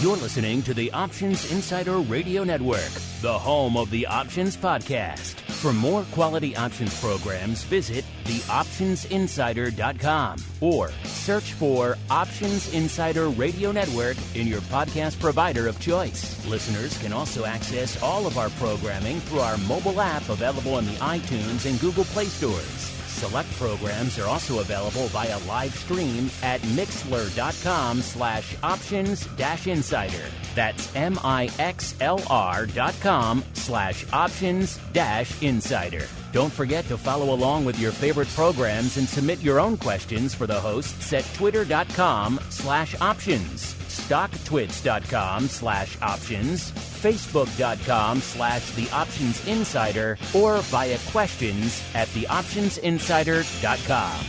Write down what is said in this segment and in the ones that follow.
You're listening to the Options Insider Radio Network, the home of the Options Podcast. For more quality options programs, visit theoptionsinsider.com or search for Options Insider Radio Network in your podcast provider of choice. Listeners can also access all of our programming through our mobile app available in the iTunes and Google Play stores. Select programs are also available via live stream at mixlr.com/options-insider. That's mixlr.com/options-insider. Don't forget to follow along with your favorite programs and submit your own questions for the hosts at twitter.com/options, stocktwits.com/options, facebook.com/theoptionsinsider, or via questions at theoptionsinsider.com.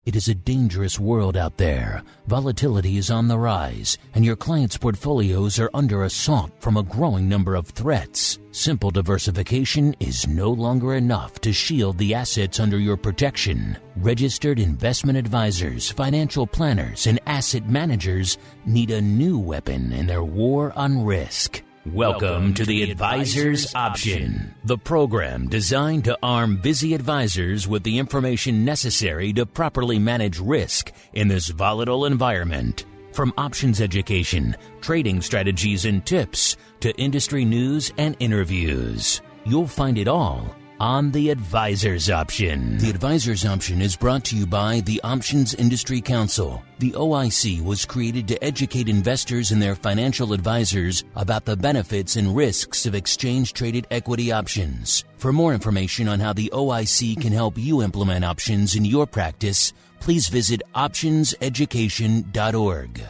It is a dangerous world out there. Volatility is on the rise, and your clients' portfolios are under assault from a growing number of threats. Simple diversification is no longer enough to shield the assets under your protection. Registered investment advisors, financial planners, and asset managers need a new weapon in their war on risk. Welcome to the Advisor's Option, the program designed to arm busy advisors with the information necessary to properly manage risk in this volatile environment. From options education, trading strategies and tips, to industry news and interviews, you'll find it all on the Advisor's Option. The Advisor's Option is brought to you by the Options Industry Council. The OIC was created to educate investors and their financial advisors about the benefits and risks of exchange-traded equity options. For more information on how the OIC can help you implement options in your practice, please visit optionseducation.org.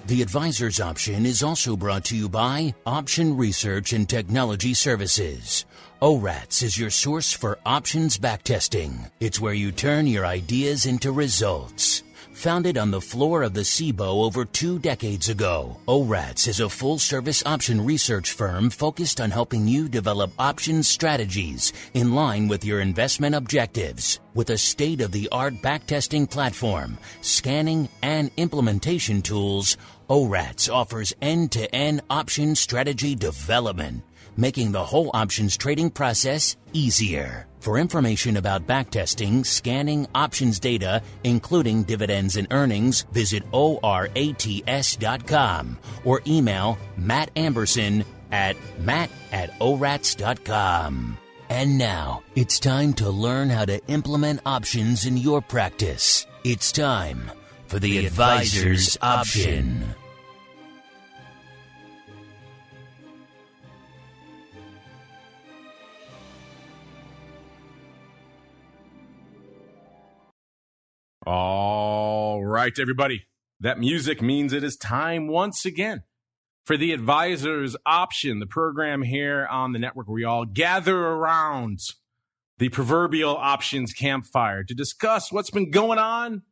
The Advisor's Option is also brought to you by Option Research and Technology Services. ORATS is your source for options backtesting. It's where you turn your ideas into results. Founded on the floor of the SIBO over 2 decades ago, ORATS is a full-service option research firm focused on helping you develop options strategies in line with your investment objectives. With a state-of-the-art backtesting platform, scanning, and implementation tools, ORATS offers end-to-end option strategy development, making the whole options trading process easier. For information about backtesting, scanning options data, including dividends and earnings, visit orats.com or email Matt Amberson at matt@orats.com. And now, it's time to learn how to implement options in your practice. It's time for the Advisor's Option. All right, everybody. That music means it is time once again for the Advisor's Option, the program here on the network where we all gather around the proverbial options campfire to discuss what's been going on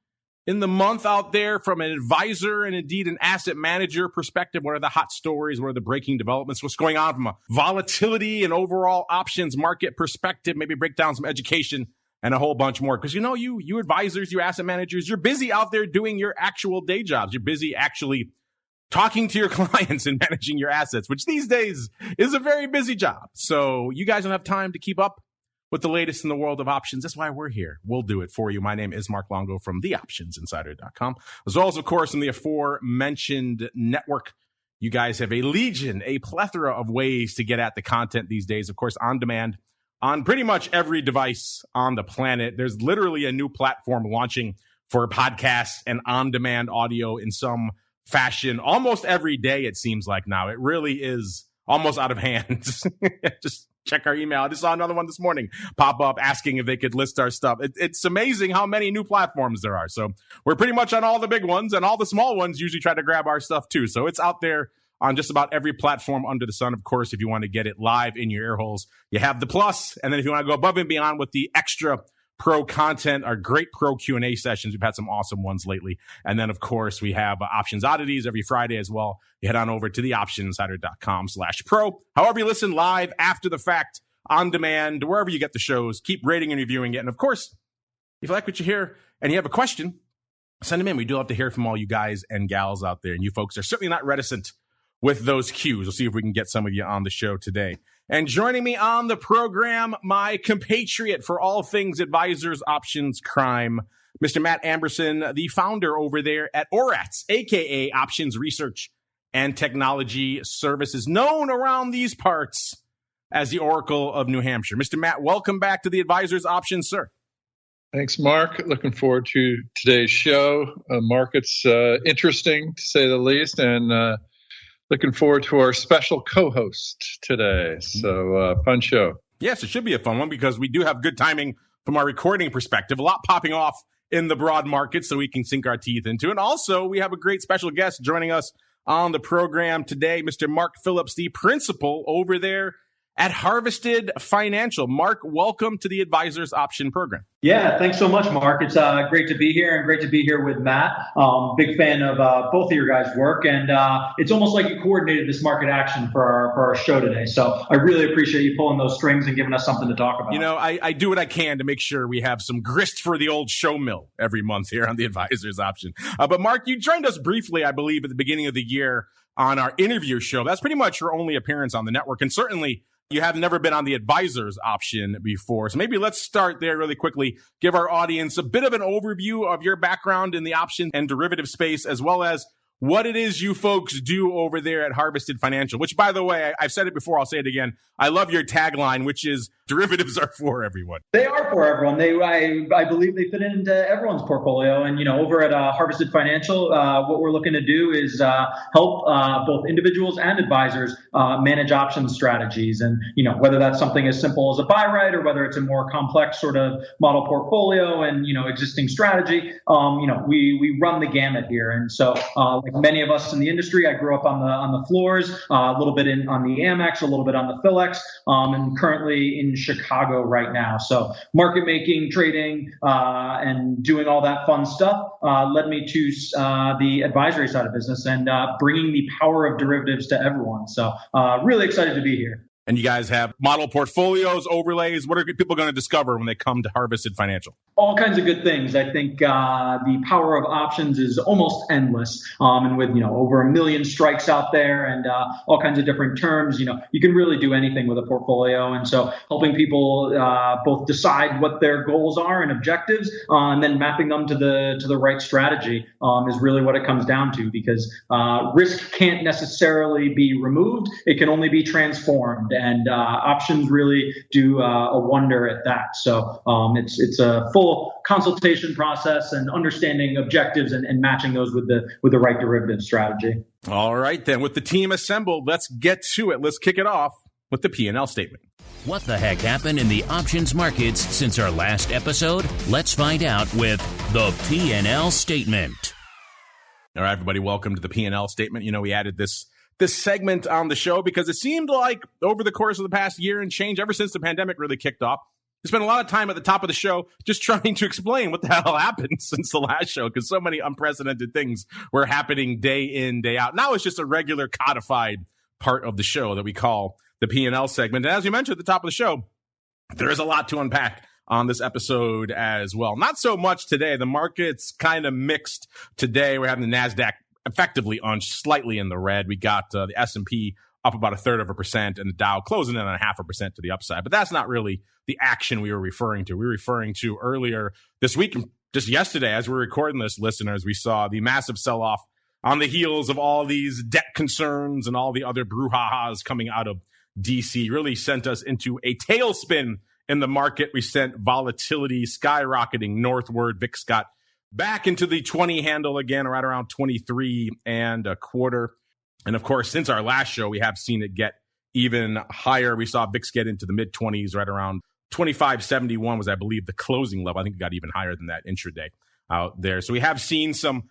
in the month out there from an advisor and indeed an asset manager perspective. What are the hot stories? What are the breaking developments? What's going on from a volatility and overall options market perspective? Maybe break down some education and a whole bunch more. Because you advisors, you asset managers, you're busy out there doing your actual day jobs. You're busy actually talking to your clients and managing your assets, which these days is a very busy job. So you guys don't have time to keep up with the latest in the world of options. That's why we're here. We'll do it for you. My name is Mark Longo from theoptionsinsider.com, as well as, of course, in the aforementioned network. You guys have a plethora of ways to get at the content these days. Of course, on demand, on pretty much every device on the planet. There's literally a new platform launching for podcasts and on-demand audio in some fashion almost every day, it seems like now. It really is almost out of hand. Just check our email. I just saw another one this morning pop up asking if they could list our stuff. It's amazing how many new platforms there are. So we're pretty much on all the big ones, and all the small ones usually try to grab our stuff too. So it's out there on just about every platform under the sun. Of course, if you want to get it live in your ear holes, you have the plus. And then if you want to go above and beyond with the extra pro content, our great pro Q&A sessions. We've had some awesome ones lately. And then, of course, we have Options Oddities every Friday as well. You head on over to theoptionsinsider.com/pro. However you listen live after the fact on demand, wherever you get the shows. Keep rating and reviewing it. And of course, if you like what you hear and you have a question, send them in. We do love to hear from all you guys and gals out there. And you folks are certainly not reticent with those cues. We'll see if we can get some of you on the show today. And joining me on the program, my compatriot for all things advisors, options, crime, Mr. Matt Amberson, the founder over there at ORATS, a.k.a. Options Research and Technology Services, known around these parts as the Oracle of New Hampshire. Mr. Matt, welcome back to the Advisors Options, sir. Thanks, Mark. Looking forward to today's show. Market's interesting, to say the least, and looking forward to our special co-host today. So, fun show. Yes, it should be a fun one because we do have good timing from our recording perspective. A lot popping off in the broad market so we can sink our teeth into it. And also, we have a great special guest joining us on the program today, Mr. Mark Phillips, the principal over there at Harvested Financial. Mark, welcome to the Advisors Option Program. Yeah, thanks so much, Mark. It's great to be here and great to be here with Matt. Big fan of both of your guys' work, and it's almost like you coordinated this market action for our show today. So I really appreciate you pulling those strings and giving us something to talk about. You know, I do what I can to make sure we have some grist for the old show mill every month here on the Advisors Option. But Mark, you joined us briefly, I believe, at the beginning of the year on our interview show. That's pretty much your only appearance on the network, and certainly you have never been on the Advisors Option before. So maybe let's start there really quickly. Give our audience a bit of an overview of your background in the option and derivative space, as well as what it is you folks do over there at Harvested Financial, which, by the way, I've said it before, I'll say it again. I love your tagline, which is derivatives are for everyone. They are for everyone. I believe they fit into everyone's portfolio. And, you know, over at Harvested Financial, what we're looking to do is help both individuals and advisors manage option strategies. And, you know, whether that's something as simple as a buy right or whether it's a more complex sort of model portfolio and, you know, existing strategy, you know, we run the gamut here. And so, like many of us in the industry, I grew up on the floors, a little bit on the Amex, a little bit on the PHILLIPS, and currently in Chicago right now. So market making, trading, and doing all that fun stuff led me to the advisory side of business and bringing the power of derivatives to everyone. So really excited to be here. And you guys have model portfolios, overlays. What are people going to discover when they come to Harvested Financial? All kinds of good things. I think the power of options is almost endless. And with, you know, over 1 million strikes out there and all kinds of different terms, you know, you can really do anything with a portfolio. And so helping people both decide what their goals are and objectives and then mapping them to the right strategy is really what it comes down to, because risk can't necessarily be removed. It can only be transformed. And options really do a wonder at that. So it's a full consultation process and understanding objectives and matching those with the right derivative strategy. All right, then. With the team assembled, let's get to it. Let's kick it off with the P&L statement. What the heck happened in the options markets since our last episode? Let's find out with the P&L statement. All right, everybody, welcome to the P&L statement. You know, we added this segment on the show because it seemed like over the course of the past year and change, ever since the pandemic really kicked off, we spent a lot of time at the top of the show just trying to explain what the hell happened since the last show, because so many unprecedented things were happening day in, day out. Now it's just a regular codified part of the show that we call the P&L segment. And as you mentioned at the top of the show, there is a lot to unpack on this episode as well. Not so much today. The market's kind of mixed today. We're having the NASDAQ effectively slightly in the red. We got the S&P up about 1/3% and the Dow closing in on 0.5% to the upside. But that's not really the action we were referring to. We were referring to earlier this week, just yesterday, as we're recording this, listeners, we saw the massive sell-off on the heels of all these debt concerns and all the other brouhahas coming out of D.C. Really sent us into a tailspin in the market. We sent volatility skyrocketing northward. VIX got back into the 20 handle again, right around 23.25. And of course, since our last show, we have seen it get even higher. We saw VIX get into the mid-20s, right around 25.71 was, I believe, the closing level. I think it got even higher than that intraday out there. So we have seen some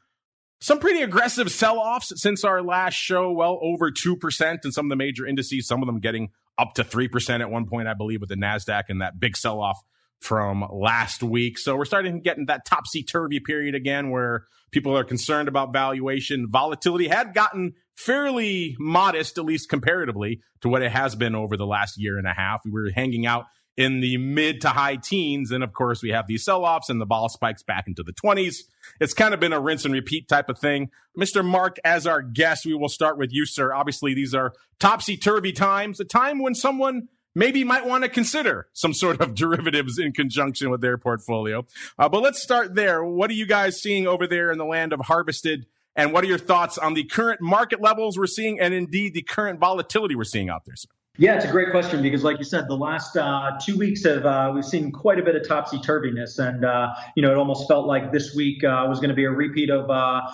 pretty aggressive sell-offs since our last show, well over 2% in some of the major indices, some of them getting up to 3% at one point, I believe, with the NASDAQ and that big sell-off from last week. So we're starting to get in that topsy-turvy period again where people are concerned about valuation. Volatility had gotten fairly modest, at least comparatively to what it has been over the last year and a half. We were hanging out in the mid to high teens. And of course, we have these sell-offs and the vol spikes back into the 20s. It's kind of been a rinse and repeat type of thing. Mr. Mark, as our guest, we will start with you, sir. Obviously, these are topsy-turvy times, a time when someone maybe might want to consider some sort of derivatives in conjunction with their portfolio. But let's start there. What are you guys seeing over there in the land of harvested? And what are your thoughts on the current market levels we're seeing and indeed the current volatility we're seeing out there, sir? Yeah, it's a great question because, like you said, the last 2 weeks we've seen quite a bit of topsy-turviness, and it almost felt like this week was going to be a repeat of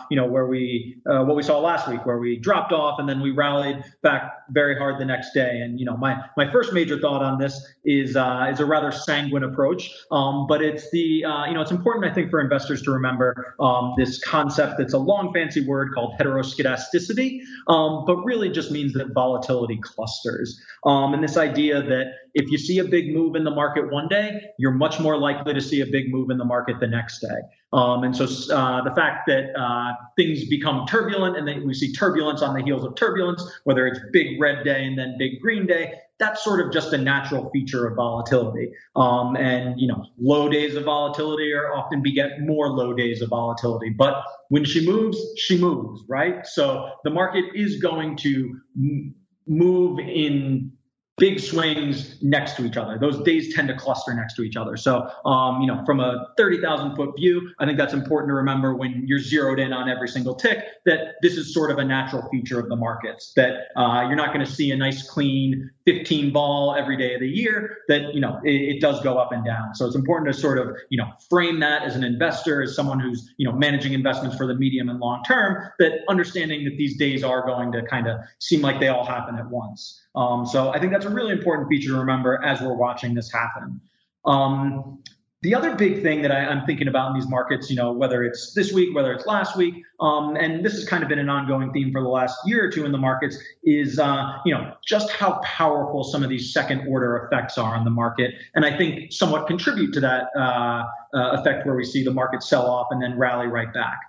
where what we saw last week, where we dropped off and then we rallied back very hard the next day. And my first major thought on this is a rather sanguine approach, but it's it's important, I think, for investors to remember this concept that's a long fancy word called heteroscedasticity, but really just means that volatility clusters. And this idea that if you see a big move in the market one day, you're much more likely to see a big move in the market the next day. And so the fact that things become turbulent and that we see turbulence on the heels of turbulence, whether it's big red day and then big green day, that's sort of just a natural feature of volatility. Low days of volatility are often beget more low days of volatility. But when she moves, right? So the market is going to move in big swings next to each other. Those days tend to cluster next to each other. So, from a 30,000 foot view, I think that's important to remember when you're zeroed in on every single tick, that this is sort of a natural feature of the markets, that you're not going to see a nice clean 15 vol every day of the year, that, it does go up and down. So it's important to sort of, frame that as an investor, as someone who's, managing investments for the medium and long term, that understanding that these days are going to kind of seem like they all happen at once. So I think that's a really important feature to remember as we're watching this happen. The other big thing that I'm thinking about in these markets, whether it's this week, whether it's last week, and this has kind of been an ongoing theme for the last year or two in the markets, is, just how powerful some of these second order effects are on the market. And I think somewhat contribute to that effect where we see the market sell off and then rally right back.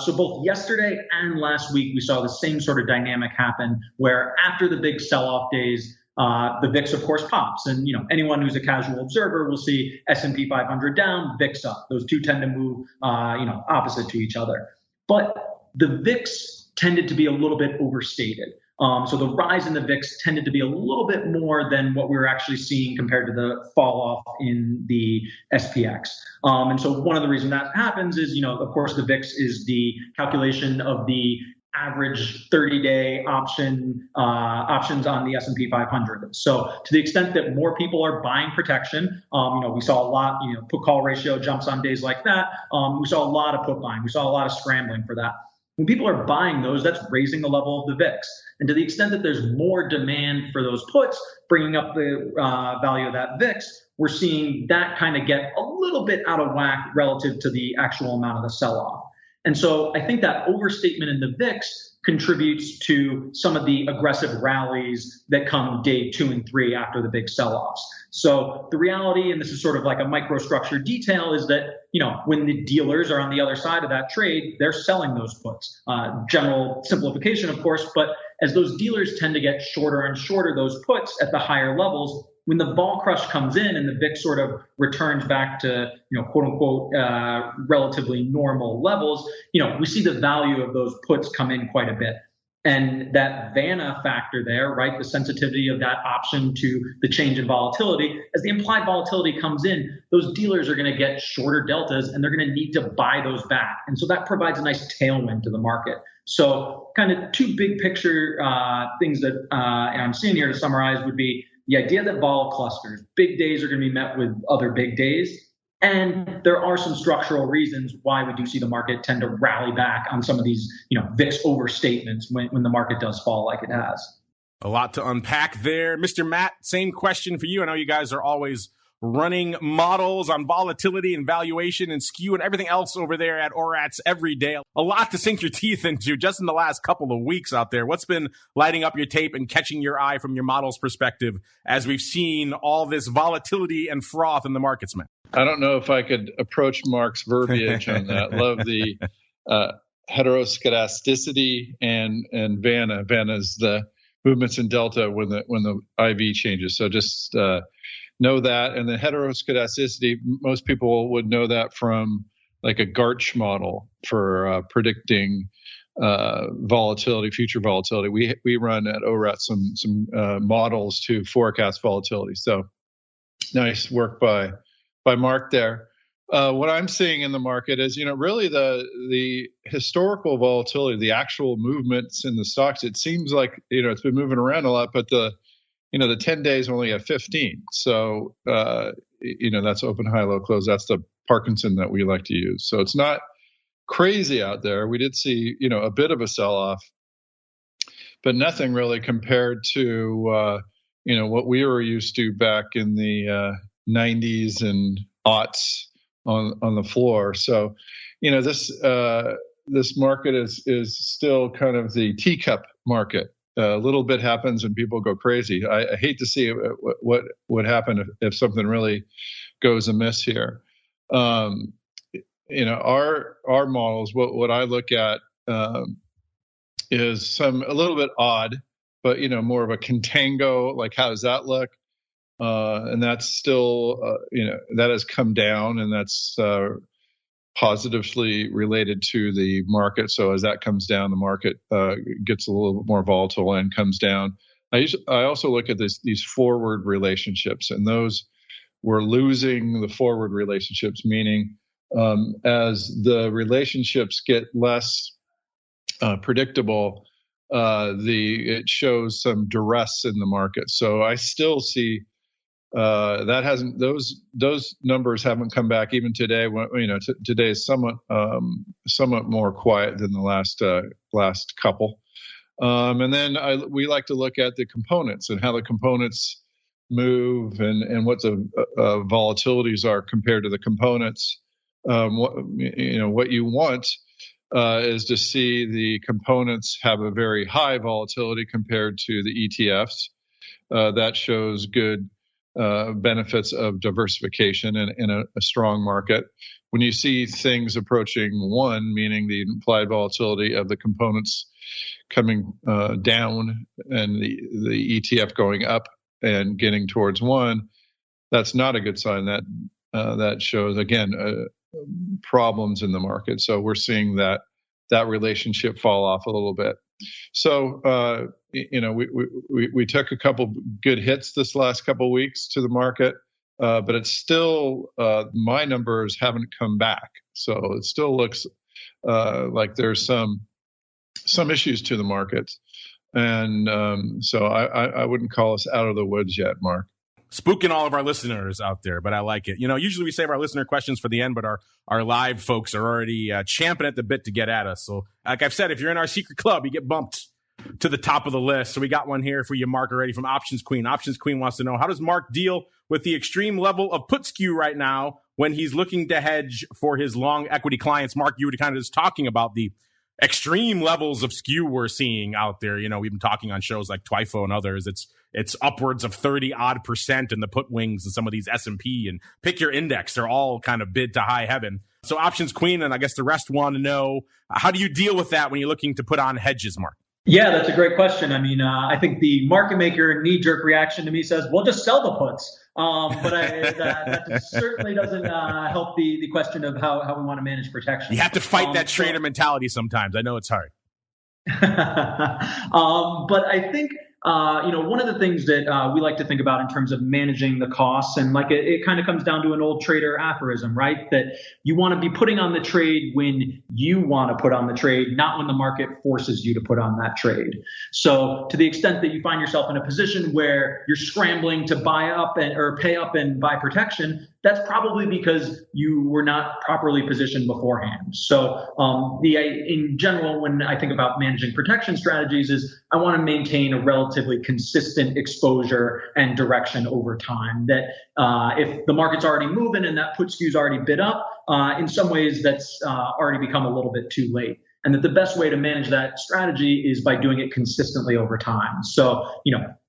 So both yesterday and last week, we saw the same sort of dynamic happen where after the big sell-off days, the VIX, of course, pops. And, anyone who's a casual observer will see S&P 500 down, VIX up. Those two tend to move, opposite to each other. But the VIX tended to be a little bit overstated. So the rise in the VIX tended to be a little bit more than what we were actually seeing compared to the fall off in the SPX. And so one of the reasons that happens is, of course, the VIX is the calculation of the average 30-day options on the S&P 500. So to the extent that more people are buying protection, we saw a lot, put call ratio jumps on days like that. We saw a lot of put buying. We saw a lot of scrambling for that. When people are buying those, that's raising the level of the VIX. And to the extent that there's more demand for those puts, bringing up the value of that VIX, we're seeing that kind of get a little bit out of whack relative to the actual amount of the sell-off. And so I think that overstatement in the VIX contributes to some of the aggressive rallies that come day 2 and 3 after the big sell-offs. So the reality, and this is sort of like a microstructure detail, is that, when the dealers are on the other side of that trade, they're selling those puts. General simplification, of course, but as those dealers tend to get shorter and shorter those puts at the higher levels, when the vol crush comes in and the VIX sort of returns back to, quote unquote, relatively normal levels, we see the value of those puts come in quite a bit. And that Vanna factor there, right, the sensitivity of that option to the change in volatility, as the implied volatility comes in, those dealers are going to get shorter deltas and they're going to need to buy those back. And so that provides a nice tailwind to the market. So kind of two big picture things that I'm seeing here to summarize would be the idea that vol clusters, big days are going to be met with other big days. And there are some structural reasons why we do see the market tend to rally back on some of these, VIX overstatements when the market does fall like it has. A lot to unpack there. Mr. Matt, same question for you. I know you guys are always running models on volatility and valuation and skew and everything else over there at ORATS every day. A lot to sink your teeth into just in the last couple of weeks out there. What's been lighting up your tape and catching your eye from your model's perspective as we've seen all this volatility and froth in the markets, man? I don't know if I could approach Mark's verbiage on that. Love the heteroscedasticity and VANA. VANA is the movements in delta when the IV changes. So just know that. And the heteroscedasticity, most people would know that from like a Garch model for predicting volatility, future volatility. We run at ORAT some models to forecast volatility. So nice work by Mark there. What I'm seeing in the market is, really the historical volatility, the actual movements in the stocks. It seems like, it's been moving around a lot, but the 10 days only at 15. So, that's open, high, low, close. That's the Parkinson that we like to use. So it's not crazy out there. We did see, a bit of a sell-off, but nothing really compared to, what we were used to back in the 90s and aughts on the floor. So, this market is still kind of the teacup market. A little bit happens and people go crazy. I hate to see what would happen if something really goes amiss here. Our models, what I look at is a little bit odd, but more of a contango. Like, how does that look? And that's still, that has come down, and that's positively related to the market. So as that comes down, the market gets a little bit more volatile and comes down. I also look at these forward relationships, and those we're losing the forward relationships, meaning as the relationships get less predictable, it shows some duress in the market. So I still see those numbers haven't come back even today. Today is somewhat more quiet than the last couple. And then we like to look at the components and how the components move and what the volatilities are compared to the components. What you want is to see the components have a very high volatility compared to the ETFs. That shows good benefits of diversification in a strong market. When you see things approaching 1, meaning the implied volatility of the components coming down and the ETF going up and getting towards 1, that's not a good sign. That shows, again, problems in the market. So we're seeing that relationship fall off a little bit. So, we took a couple good hits this last couple of weeks to the market, but it's still, my numbers haven't come back. So it still looks like there's some issues to the market. And so I wouldn't call us out of the woods yet, Mark. Spooking all of our listeners out there, but I like it. Usually we save our listener questions for the end, but our live folks are already champing at the bit to get at us. So like I've said, if you're in our secret club, you get bumped to the top of the list. So we got one here for you, Mark, already from Options Queen. Options Queen wants to know, how does Mark deal with the extreme level of put skew right now when he's looking to hedge for his long equity clients? Mark, you were kind of just talking about the extreme levels of skew we're seeing out there. We've been talking on shows like TWIFO and others. It's upwards of 30% in the put wings and some of these S&P and pick your index. They're all kind of bid to high heaven. So Options Queen, and I guess the rest want to know, how do you deal with that when you're looking to put on hedges, Mark? Yeah, that's a great question. I mean, I think the market maker knee-jerk reaction to me says, well, just sell the puts. But that certainly doesn't help the question of how we want to manage protection. You have to fight that trader mentality sometimes. I know it's hard. But I think, one of the things that we like to think about in terms of managing the costs, and like it kind of comes down to an old trader aphorism, right? That you want to be putting on the trade when you want to put on the trade, not when the market forces you to put on that trade. So to the extent that you find yourself in a position where you're scrambling to buy up or pay up and buy protection, that's probably because you were not properly positioned beforehand. So in general, when I think about managing protection strategies, is I want to maintain a relatively consistent exposure and direction over time. That if the market's already moving and that put skew's already bid up, in some ways that's already become a little bit too late. And that the best way to manage that strategy is by doing it consistently over time. So,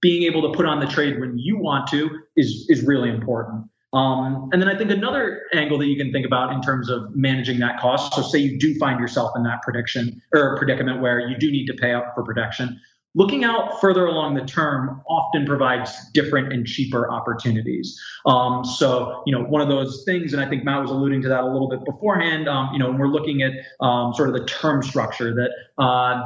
being able to put on the trade when you want to is really important. And then I think another angle that you can think about in terms of managing that cost. So say you do find yourself in that predicament where you do need to pay up for protection. Looking out further along the term often provides different and cheaper opportunities. So, one of those things, and I think Matt was alluding to that a little bit beforehand, when we're looking at sort of the term structure, that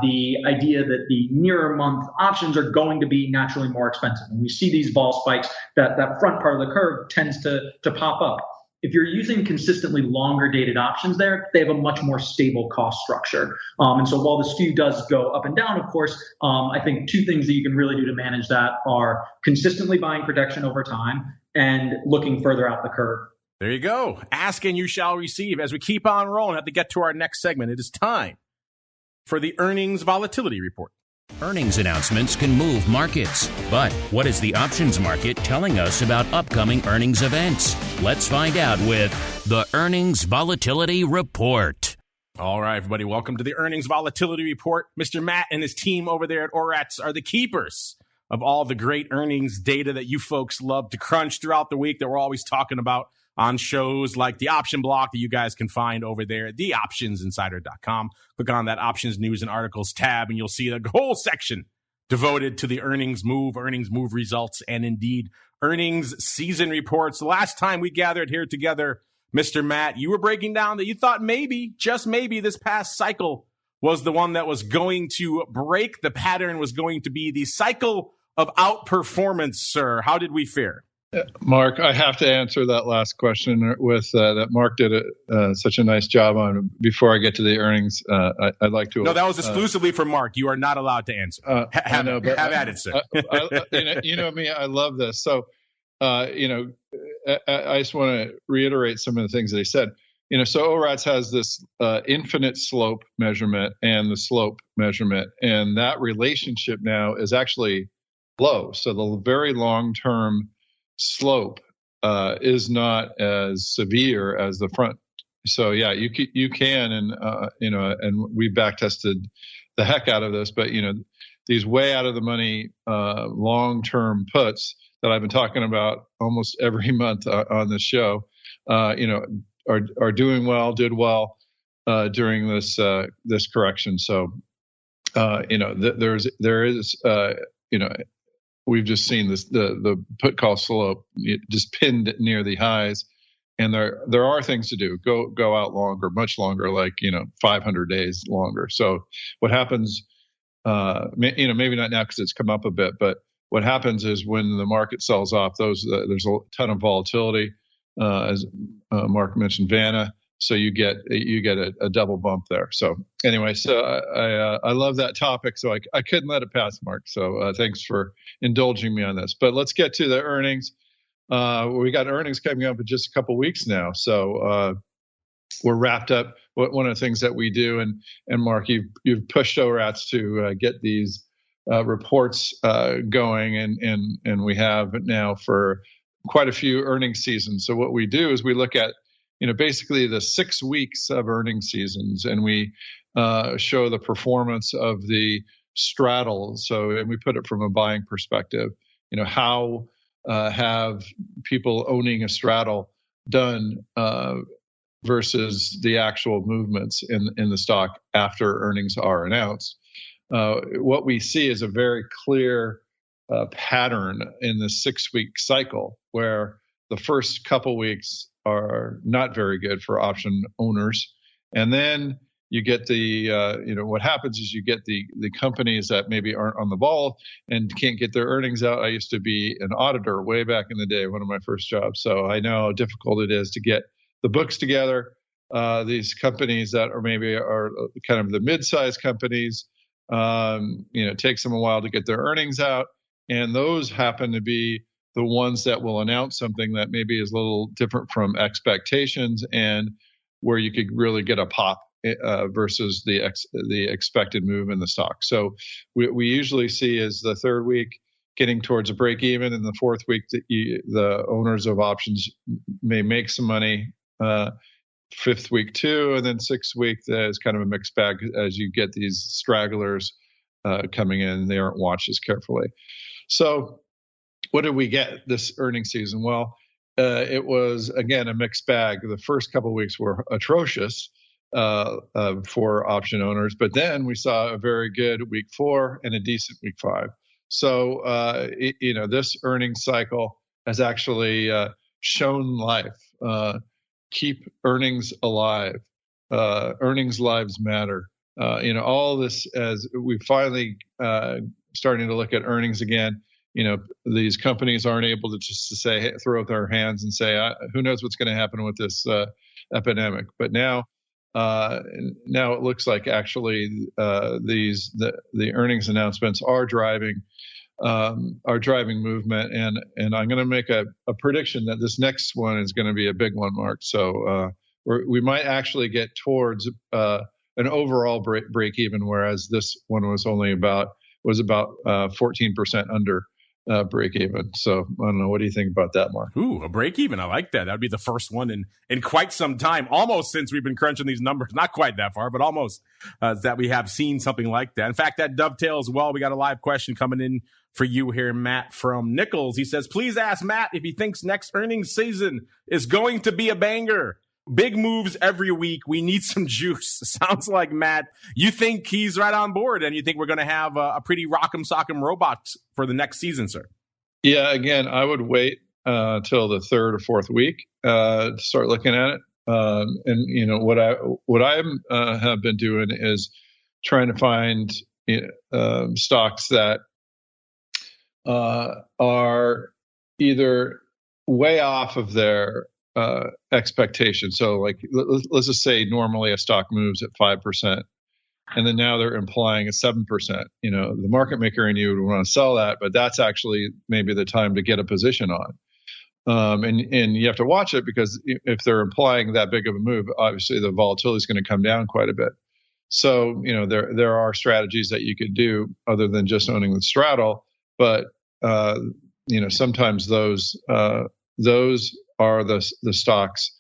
the idea that the nearer month options are going to be naturally more expensive. And we see these vol spikes, that front part of the curve tends to pop up. If you're using consistently longer dated options there, they have a much more stable cost structure. And so while the skew does go up and down, of course, I think two things that you can really do to manage that are consistently buying protection over time and looking further out the curve. There you go. Ask and you shall receive. As we keep on rolling, have to get to our next segment. It is time for the earnings volatility report. Earnings announcements can move markets, but what is the options market telling us about upcoming earnings events? Let's find out with the Earnings Volatility Report. All right, everybody, welcome to the Earnings Volatility Report. Mr. Matt and his team over there at ORATS are the keepers of all the great earnings data that you folks love to crunch throughout the week that we're always talking about on shows like the Option Block that you guys can find over there at theoptionsinsider.com. Click on that Options News and Articles tab, and you'll see the whole section devoted to the earnings move results, and indeed earnings season reports. The last time we gathered here together, Mr. Matt, you were breaking down that you thought maybe, just maybe, this past cycle was the one that was going to break the pattern, was going to be the cycle of outperformance, sir. How did we fare? Mark, I have to answer that last question with that Mark did such a nice job on. Before I get to the earnings, I'd like to. No, that was exclusively for Mark. You are not allowed to answer. Have at it, sir. You know me, I love this. So, I just want to reiterate some of the things that he said. So ORATS has this infinite slope measurement and the slope measurement, and that relationship now is actually low. So the very long-term slope is not as severe as the front. So yeah, you can, and and we back tested the heck out of this, but these way out of the money long-term puts that I've been talking about almost every month on this show, are doing well, did well during this correction. So there is we've just seen this the put call slope just pinned near the highs, and there are things to do. Go out longer, much longer, like 500 days longer. So what happens? Maybe not now because it's come up a bit, but what happens is when the market sells off, there's a ton of volatility, as Mark mentioned, Vanna. So you get a double bump there. So anyway, so I love that topic. So I couldn't let it pass, Mark. So thanks for indulging me on this. But let's get to the earnings. We got earnings coming up in just a couple weeks now. So we're wrapped up. One of the things that we do, and Mark, you've pushed ORATS to get these reports going, and we have now for quite a few earnings seasons. So what we do is we look at basically the 6 weeks of earnings seasons, and we show the performance of the straddle. So, and we put it from a buying perspective. How have people owning a straddle done versus the actual movements in the stock after earnings are announced? What we see is a very clear pattern in the 6-week cycle, where the first couple weeks are not very good for option owners. And then you get what happens is you get the companies that maybe aren't on the ball and can't get their earnings out. I used to be an auditor way back in the day, one of my first jobs. So I know how difficult it is to get the books together. These companies that are kind of the mid-sized companies, it takes them a while to get their earnings out. And those happen to be the ones that will announce something that maybe is a little different from expectations, and where you could really get a pop versus the expected move in the stock. So we usually see is the third week getting towards a break even, and the fourth week the owners of options may make some money. Fifth week too, and then sixth week is kind of a mixed bag as you get these stragglers coming in. They aren't watched as carefully. So what did we get this earnings season? Well, it was, again, a mixed bag. The first couple of weeks were atrocious for option owners, but then we saw a very good week 4 and a decent week 5. So, this earnings cycle has actually shown life. Keep earnings alive. Earnings lives matter. All this, as we finally starting to look at earnings again. These companies aren't able to just throw up their hands and say, who knows what's going to happen with this epidemic. But now it looks like actually the earnings announcements are driving movement, and I'm going to make a prediction that this next one is going to be a big one, Mark. So we might actually get towards an overall break even, whereas this one was about 14% under break even. So I don't know. What do you think about that, Mark? Ooh, a break even. I like that. That would be the first one in quite some time, almost since we've been crunching these numbers. Not quite that far, but almost that we have seen something like that. In fact, that dovetails well. We got a live question coming in for you here, Matt from Nichols. He says, please ask Matt if he thinks next earnings season is going to be a banger. Big moves every week. We need some juice. Sounds like, Matt, you think he's right on board, and you think we're going to have a pretty rock'em sock'em robots for the next season, sir. Yeah, again, I would wait till the 3rd or 4th week to start looking at it. And what I have been doing is trying to find stocks that are either way off of their expectation. So like, let's just say normally a stock moves at 5%, and then now they're implying a 7%. The market maker in you would want to sell that, but that's actually maybe the time to get a position on. And you have to watch it, because if they're implying that big of a move, obviously the volatility is going to come down quite a bit. So, there are strategies that you could do other than just owning the straddle, but sometimes those are the stocks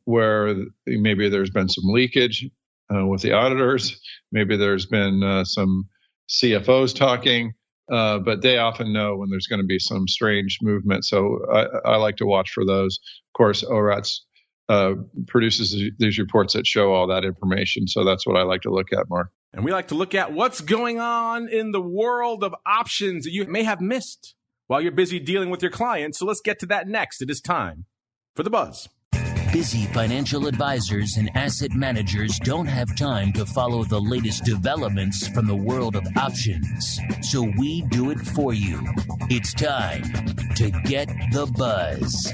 where maybe there's been some leakage with the auditors. Maybe there's been some CFOs talking, but they often know when there's going to be some strange movement. So I like to watch for those. Of course, ORATS produces these reports that show all that information. So that's what I like to look at, Mark. And we like to look at what's going on in the world of options that you may have missed while you're busy dealing with your clients. So let's get to that next. It is time for the buzz. Busy financial advisors and asset managers don't have time to follow the latest developments from the world of options. So we do it for you. It's time to get the buzz.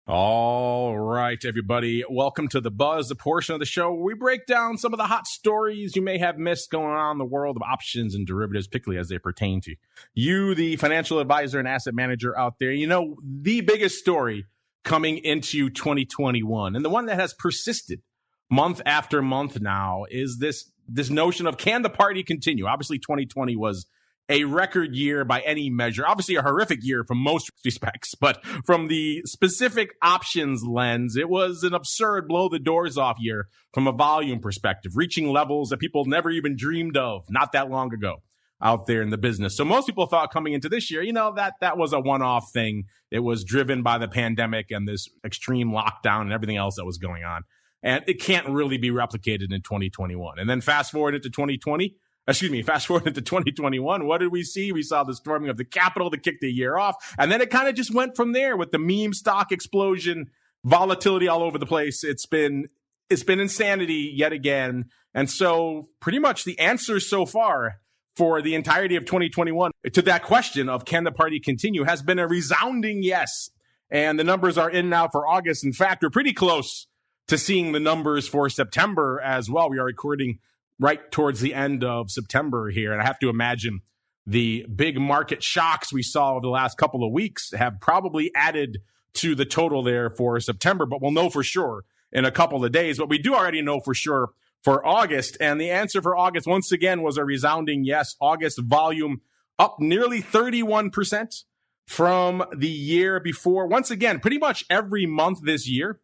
All right, everybody. Welcome to The Buzz, the portion of the show where we break down some of the hot stories you may have missed going on in the world of options and derivatives, particularly as they pertain to you, the financial advisor and asset manager out there. The biggest story coming into 2021, and the one that has persisted month after month now, is this notion of, can the party continue? Obviously, 2020 was a record year by any measure, obviously a horrific year from most respects, but from the specific options lens, it was an absurd blow the doors off year from a volume perspective, reaching levels that people never even dreamed of not that long ago out there in the business. So most people thought coming into this year, that was a one-off thing. It was driven by the pandemic and this extreme lockdown and everything else that was going on. And it can't really be replicated in 2021. And then fast forward into 2021, what did we see? We saw the storming of the Capitol to kick the year off. And then it kind of just went from there with the meme stock explosion, volatility all over the place. It's been insanity yet again. And so pretty much the answer so far for the entirety of 2021 to that question of, can the party continue, has been a resounding yes. And the numbers are in now for August. In fact, we're pretty close to seeing the numbers for September as well. We are recording right towards the end of September here. And I have to imagine the big market shocks we saw over the last couple of weeks have probably added to the total there for September, but we'll know for sure in a couple of days. But we do already know for sure for August. And the answer for August, once again, was a resounding yes. August volume up nearly 31% from the year before. Once again, pretty much every month this year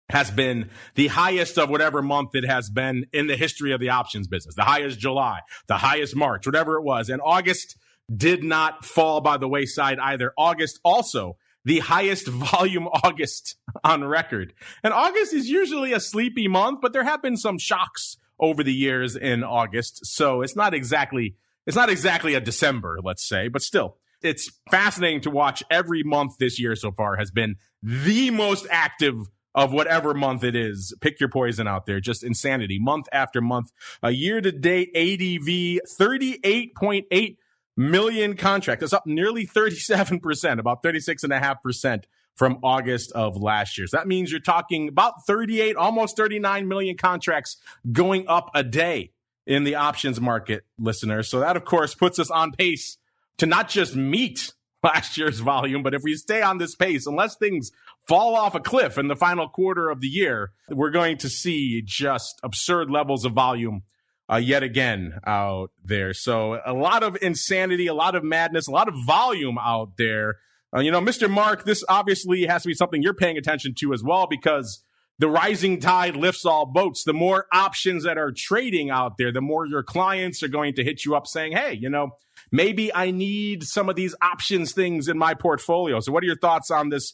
has been the highest of whatever month it has been in the history of the options business. The highest July, the highest March, whatever it was. And August did not fall by the wayside either. August also the highest volume August on record. And August is usually a sleepy month, but there have been some shocks over the years in August. So it's not exactly a December, let's say, but still, it's fascinating to watch. Every month this year so far has been the most active of whatever month it is. Pick your poison out there. Just insanity. Month after month. A year-to-date ADV, 38.8 million contracts. That's up nearly 37%, about 36.5% from August of last year. So that means you're talking about 38, almost 39 million contracts going up a day in the options market, listeners. So that, of course, puts us on pace to not just meet last year's volume, but if we stay on this pace, unless things fall off a cliff in the final quarter of the year, we're going to see just absurd levels of volume yet again out there. So a lot of insanity, a lot of madness, a lot of volume out there. Mr. Mark, this obviously has to be something you're paying attention to as well, because the rising tide lifts all boats. The more options that are trading out there, the more your clients are going to hit you up saying, hey, maybe I need some of these options things in my portfolio. So what are your thoughts on this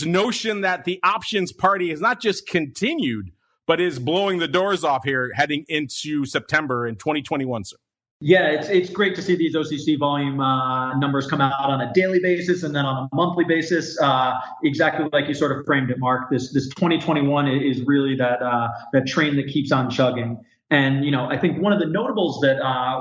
notion that the options party has not just continued, but is blowing the doors off here heading into September in 2021, sir? Yeah, it's great to see these OCC volume numbers come out on a daily basis and then on a monthly basis. Exactly like you sort of framed it, Mark. This 2021 is really that train that keeps on chugging. And, I think one of the notables that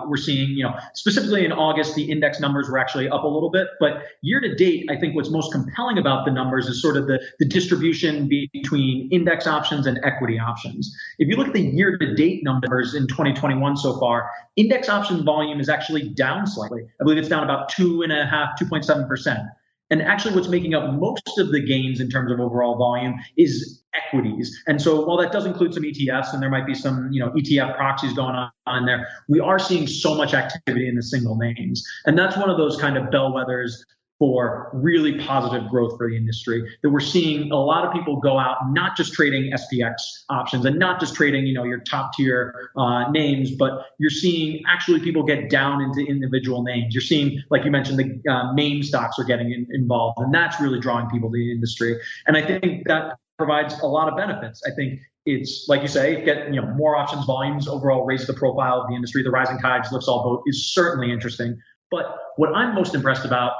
we're seeing, specifically in August, the index numbers were actually up a little bit. But year to date, I think what's most compelling about the numbers is sort of the distribution between index options and equity options. If you look at the year to date numbers in 2021 so far, index option volume is actually down slightly. I believe it's down about 2.7%. And actually what's making up most of the gains in terms of overall volume is equities. And so while that does include some ETFs, and there might be some, ETF proxies going on in there, we are seeing so much activity in the single names. And that's one of those kind of bellwethers for really positive growth for the industry, that we're seeing a lot of people go out, not just trading SPX options and not just trading, your top tier names, but you're seeing actually people get down into individual names. You're seeing, like you mentioned, the meme stocks are getting involved, and that's really drawing people to the industry. And I think that provides a lot of benefits. I think it's, like you say, get more options volumes overall, raise the profile of the industry. The rising tides lifts all boat is certainly interesting. But what I'm most impressed about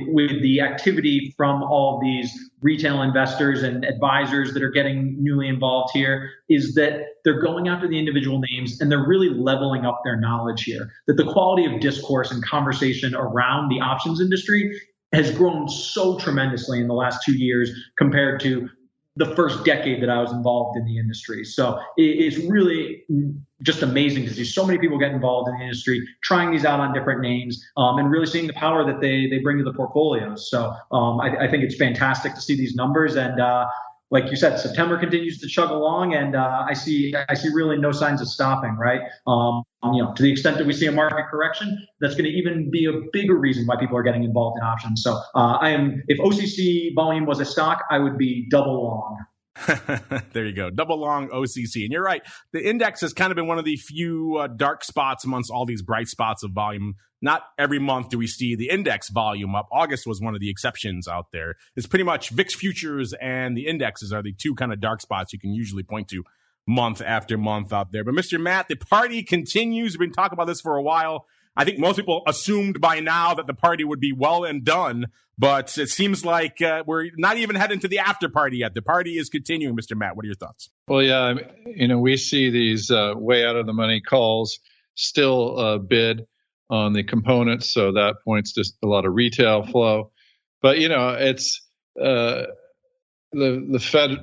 with the activity from all of these retail investors and advisors that are getting newly involved here is that they're going after the individual names and they're really leveling up their knowledge here. That the quality of discourse and conversation around the options industry has grown so tremendously in the last 2 years compared to the first decade that I was involved in the industry. So it's really just amazing to see so many people get involved in the industry, trying these out on different names, and really seeing the power that they bring to the portfolios. So I think it's fantastic to see these numbers. And like you said, September continues to chug along, and I see really no signs of stopping, right? To the extent that we see a market correction, that's going to even be a bigger reason why people are getting involved in options. So if OCC volume was a stock, I would be double long. There you go. Double long OCC. And you're right. The index has kind of been one of the few dark spots amongst all these bright spots of volume. Not every month do we see the index volume up. August was one of the exceptions out there. It's pretty much VIX futures and the indexes are the two kind of dark spots you can usually point to month after month out there. But Mr. Matt, the party continues. We've been talking about this for a while. I think most people assumed by now that the party would be well and done, but it seems like we're not even heading to the after party yet. The party is continuing, Mr. Matt. What are your thoughts? Well, yeah, we see these way out of the money calls still bid on the components, so that points to a lot of retail flow. But it's the Fed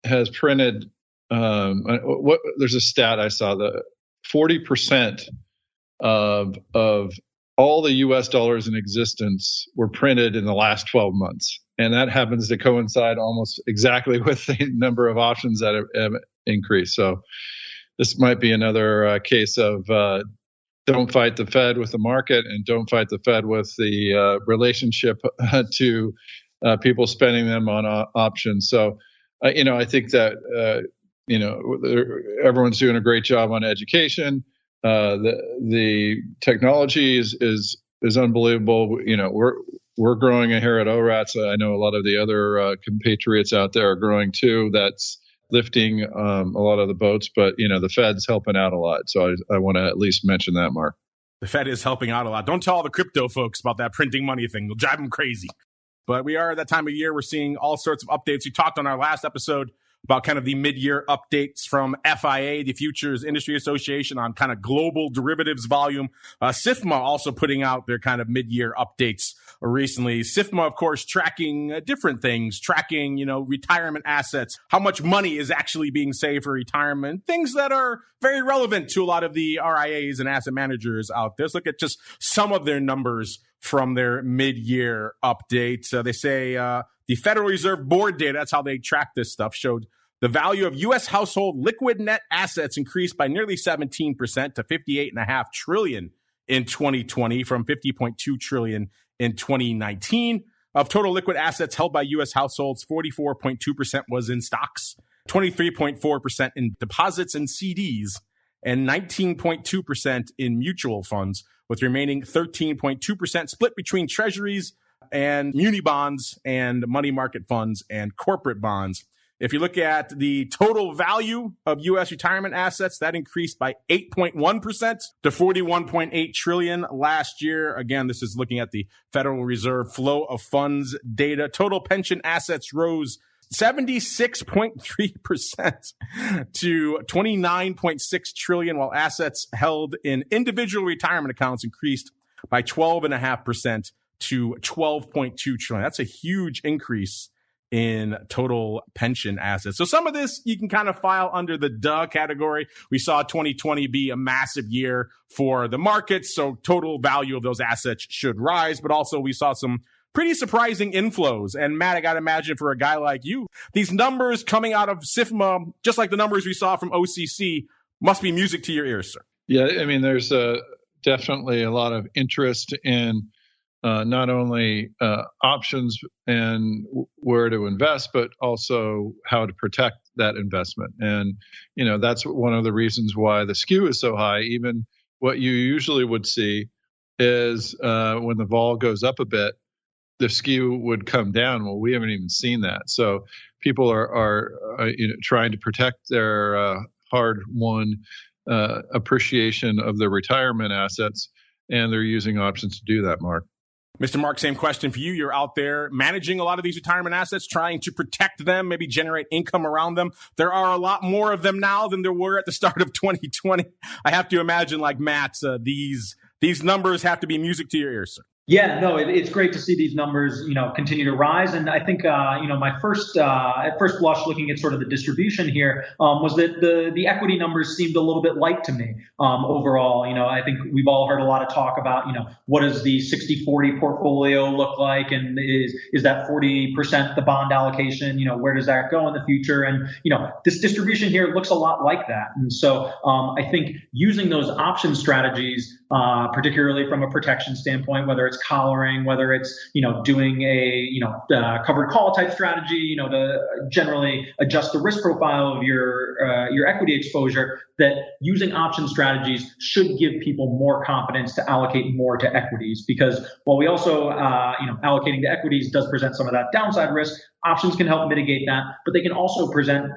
has printed. There's a stat I saw that 40% of all the U.S. dollars in existence were printed in the last 12 months. And that happens to coincide almost exactly with the number of options that have increased. So this might be another case of don't fight the Fed with the market and don't fight the Fed with the relationship to people spending them on options. So, I think that, everyone's doing a great job on education. The technology is is unbelievable. We're growing here at ORATS. I know a lot of the other compatriots out there are growing too. That's lifting a lot of the boats, but the Fed's helping out a lot. So I want to at least mention that, Mark. The Fed is helping out a lot. Don't tell all the crypto folks about that printing money thing. It'll drive them crazy. But we are at that time of year. We're seeing all sorts of updates. We talked on our last episode about kind of the mid-year updates from FIA, the Futures Industry Association, on kind of global derivatives volume. SIFMA also putting out their kind of mid-year updates recently. SIFMA, of course, tracking different things, tracking, retirement assets, how much money is actually being saved for retirement, things that are very relevant to a lot of the RIAs and asset managers out there. Let's look at just some of their numbers from their mid-year update. They say the Federal Reserve Board data, that's how they track this stuff, showed the value of U.S. household liquid net assets increased by nearly 17% to $58.5 trillion in 2020 from $50.2 trillion in 2019. Of total liquid assets held by U.S. households, 44.2% was in stocks, 23.4% in deposits and CDs, and 19.2% in mutual funds, with remaining 13.2% split between treasuries and muni bonds and money market funds and corporate bonds. If you look at the total value of U.S. retirement assets, that increased by 8.1% to $41.8 trillion last year. Again, this is looking at the Federal Reserve flow of funds data. Total pension assets rose 76.3% to $29.6 trillion, while assets held in individual retirement accounts increased by 12.5% to $12.2 trillion. That's a huge increase in total pension assets. So some of this you can kind of file under the duh category. We saw 2020 be a massive year for the markets, so total value of those assets should rise, but also we saw some pretty surprising inflows. And Matt, I got to imagine for a guy like you, these numbers coming out of SIFMA, just like the numbers we saw from OCC, must be music to your ears, sir. Yeah, I mean, there's definitely a lot of interest in not only options and where to invest, but also how to protect that investment. And, that's one of the reasons why the skew is so high. Even what you usually would see is when the vol goes up a bit, the skew would come down. Well, we haven't even seen that. So people are trying to protect their hard-won appreciation of their retirement assets, and they're using options to do that, Mark. Mr. Mark, same question for you. You're out there managing a lot of these retirement assets, trying to protect them, maybe generate income around them. There are a lot more of them now than there were at the start of 2020. I have to imagine, like Matt, these numbers have to be music to your ears, sir. Yeah, no, it's great to see these numbers, continue to rise. And I think, my first, at first blush, looking at sort of the distribution here, was that the equity numbers seemed a little bit light to me. Overall, I think we've all heard a lot of talk about, what does the 60-40 portfolio look like? And is that 40% the bond allocation? Where does that go in the future? And, this distribution here looks a lot like that. And so, I think using those option strategies, particularly from a protection standpoint, whether it's collaring, whether it's, doing a, covered call type strategy, to generally adjust the risk profile of your equity exposure, that using option strategies should give people more confidence to allocate more to equities. Because while we also, allocating to equities does present some of that downside risk, options can help mitigate that, but they can also present,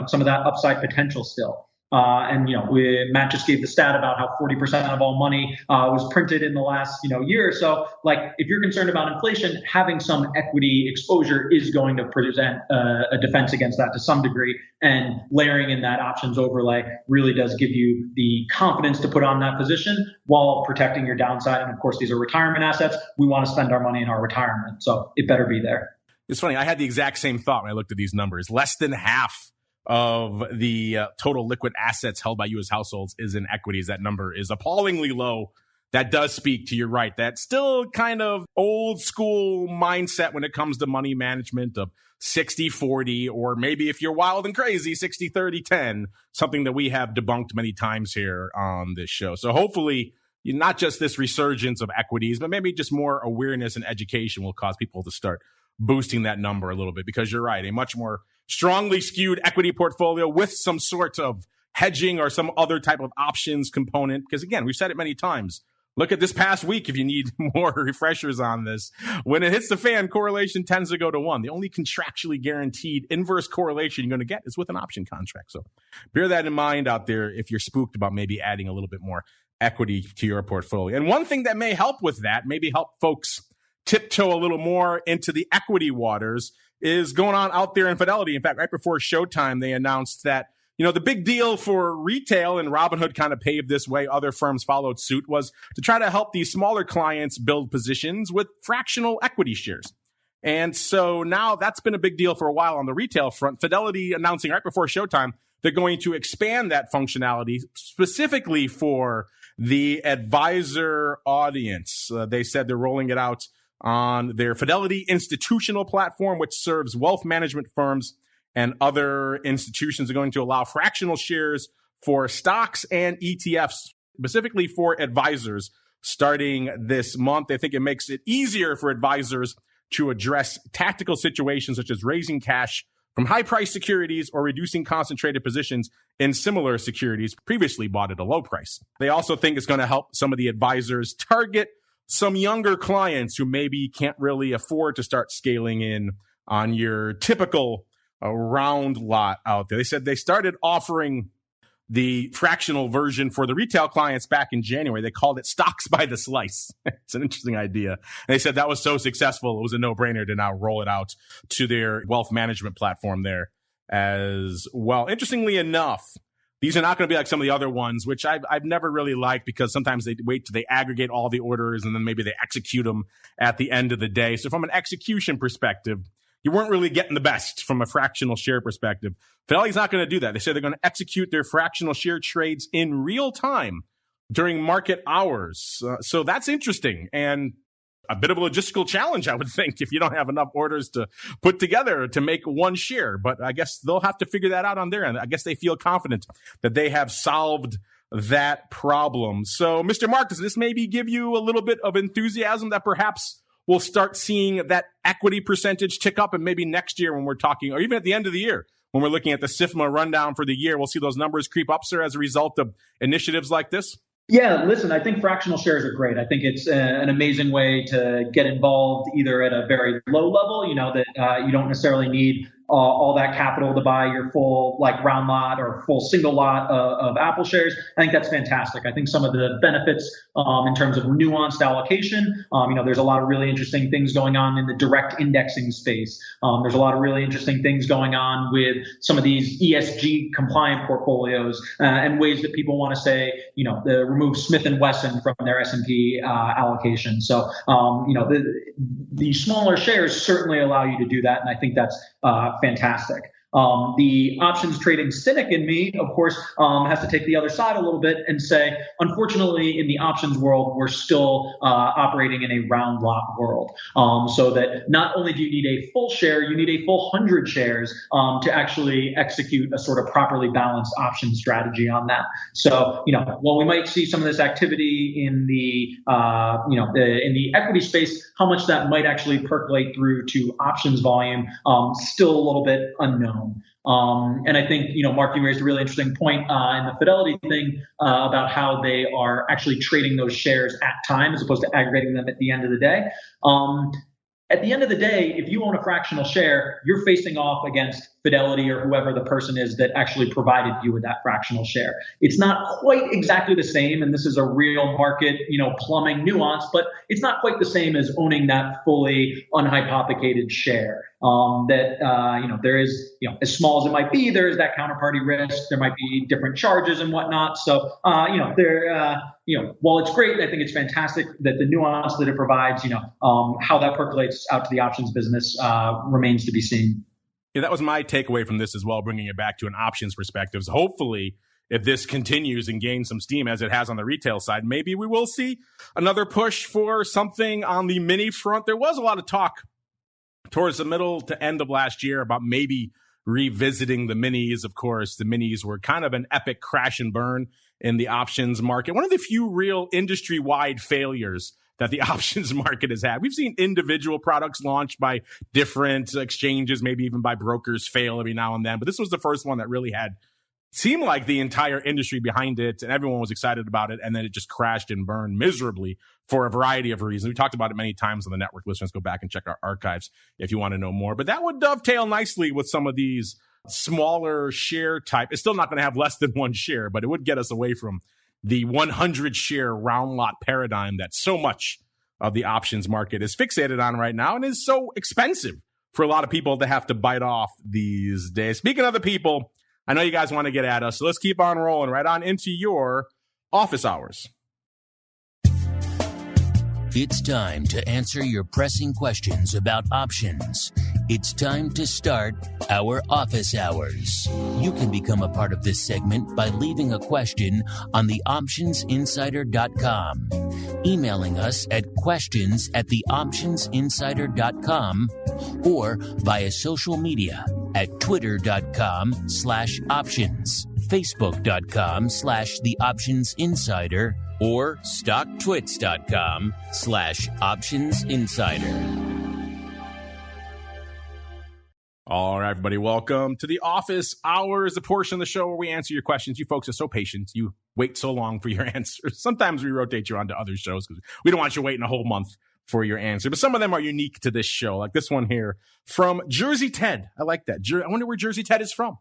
some of that upside potential still. Matt just gave the stat about how 40% of all money was printed in the last year or so. Like, if you're concerned about inflation, having some equity exposure is going to present a defense against that to some degree. And layering in that options overlay really does give you the confidence to put on that position while protecting your downside. And of course, these are retirement assets. We want to spend our money in our retirement, so it better be there. It's funny. I had the exact same thought when I looked at these numbers. Less than half of the total liquid assets held by U.S. households is in equities. That number is appallingly low. That does speak to, you're right, that still kind of old school mindset when it comes to money management of 60-40, or maybe if you're wild and crazy, 60-30-10, something that we have debunked many times here on this show. So hopefully, not just this resurgence of equities, but maybe just more awareness and education will cause people to start boosting that number a little bit, because you're right, a much more strongly skewed equity portfolio with some sort of hedging or some other type of options component. Because again, we've said it many times, Look at this past week if you need more refreshers on this. When it hits the fan, correlation tends to go to 1. The only contractually guaranteed inverse correlation you're going to get is with an option contract. So bear that in mind out there if you're spooked about maybe adding a little bit more equity to your portfolio. And one thing that may help with that, maybe help folks tiptoe a little more into the equity waters, is going on out there in Fidelity. In fact, right before showtime, they announced that, the big deal for retail, and Robinhood kind of paved this way, other firms followed suit, was to try to help these smaller clients build positions with fractional equity shares. And so now that's been a big deal for a while on the retail front. Fidelity announcing right before showtime, they're going to expand that functionality specifically for the advisor audience. They said they're rolling it out on their Fidelity institutional platform, which serves wealth management firms and other institutions. Are going to allow fractional shares for stocks and ETFs, specifically for advisors, starting this month. They think it makes it easier for advisors to address tactical situations such as raising cash from high-priced securities or reducing concentrated positions in similar securities previously bought at a low price. They also think it's going to help some of the advisors target some younger clients who maybe can't really afford to start scaling in on your typical round lot out there. They said they started offering the fractional version for the retail clients back in January. They called it stocks by the slice. It's an interesting idea. And they said that was so successful, it was a no-brainer to now roll it out to their wealth management platform there as well. Interestingly enough, these are not going to be like some of the other ones, which I've never really liked, because sometimes they wait till they aggregate all the orders and then maybe they execute them at the end of the day. So from an execution perspective, you weren't really getting the best from a fractional share perspective. Fidelity's not going to do that. They say they're going to execute their fractional share trades in real time during market hours. So that's interesting and a bit of a logistical challenge, I would think, if you don't have enough orders to put together to make one share. But I guess they'll have to figure that out on their end. I guess they feel confident that they have solved that problem. So, Mr. Mark, does this maybe give you a little bit of enthusiasm that perhaps we'll start seeing that equity percentage tick up, and maybe next year when we're talking, or even at the end of the year, when we're looking at the SIFMA rundown for the year, we'll see those numbers creep up, sir, as a result of initiatives like this? Yeah, listen, I think fractional shares are great. I think it's an amazing way to get involved either at a very low level, that you don't necessarily need all that capital to buy your full round lot or full single lot of Apple shares. I think that's fantastic. I think some of the benefits in terms of nuanced allocation, there's a lot of really interesting things going on in the direct indexing space. There's a lot of really interesting things going on with some of these ESG compliant portfolios and ways that people want to say, remove Smith & Wesson from their S&P allocation. So, the smaller shares certainly allow you to do that. And I think that's fantastic. The options trading cynic in me, of course, has to take the other side a little bit and say, unfortunately, in the options world, we're still operating in a round lot world. So that not only do you need a full share, you need a full 100 shares to actually execute a sort of properly balanced option strategy on that. So, while we might see some of this activity in the in the equity space, how much that might actually percolate through to options volume, still a little bit unknown. And I think, Mark, you raised a really interesting point in the Fidelity thing about how they are actually trading those shares at time as opposed to aggregating them at the end of the day. At the end of the day, if you own a fractional share, you're facing off against Fidelity or whoever the person is that actually provided you with that fractional share. It's not quite exactly the same, and this is a real market, plumbing nuance, but it's not quite the same as owning that fully unhypothecated share. There is, as small as it might be, there is that counterparty risk. There might be different charges and whatnot. So, while it's great, I think it's fantastic that the nuance that it provides, how that percolates out to the options business remains to be seen. Yeah, that was my takeaway from this as well, bringing it back to an options perspective. So hopefully, if this continues and gains some steam as it has on the retail side, maybe we will see another push for something on the mini front. There was a lot of talk towards the middle to end of last year about maybe revisiting the minis. Of course, the minis were kind of an epic crash and burn in the options market. One of the few real industry-wide failures that the options market has had. We've seen individual products launched by different exchanges, maybe even by brokers, fail every now and then. But this was the first one that really had seemed like the entire industry behind it and everyone was excited about it. And then it just crashed and burned miserably for a variety of reasons. We talked about it many times on the network. Listeners, go back and check our archives if you want to know more. But that would dovetail nicely with some of these smaller share type. It's still not going to have less than one share, but it would get us away from the 100 share round lot paradigm that so much of the options market is fixated on right now and is so expensive for a lot of people to have to bite off these days. Speaking of the people, I know you guys want to get at us, so let's keep on rolling right on into your office hours. It's time to answer your pressing questions about options. It's time to start our office hours. You can become a part of this segment by leaving a question on theoptionsinsider.com, emailing us at questions@theoptionsinsider.com, or via social media at twitter.com/options, facebook.com/theoptionsinsider, or stocktwits.com/optionsinsider. All right, everybody, welcome to the office hours, the portion of the show where we answer your questions. You folks are so patient. You wait so long for your answers. Sometimes we rotate you onto other shows because we don't want you waiting a whole month for your answer. But some of them are unique to this show, like this one here from Jersey Ted. I like that. I wonder where Jersey Ted is from.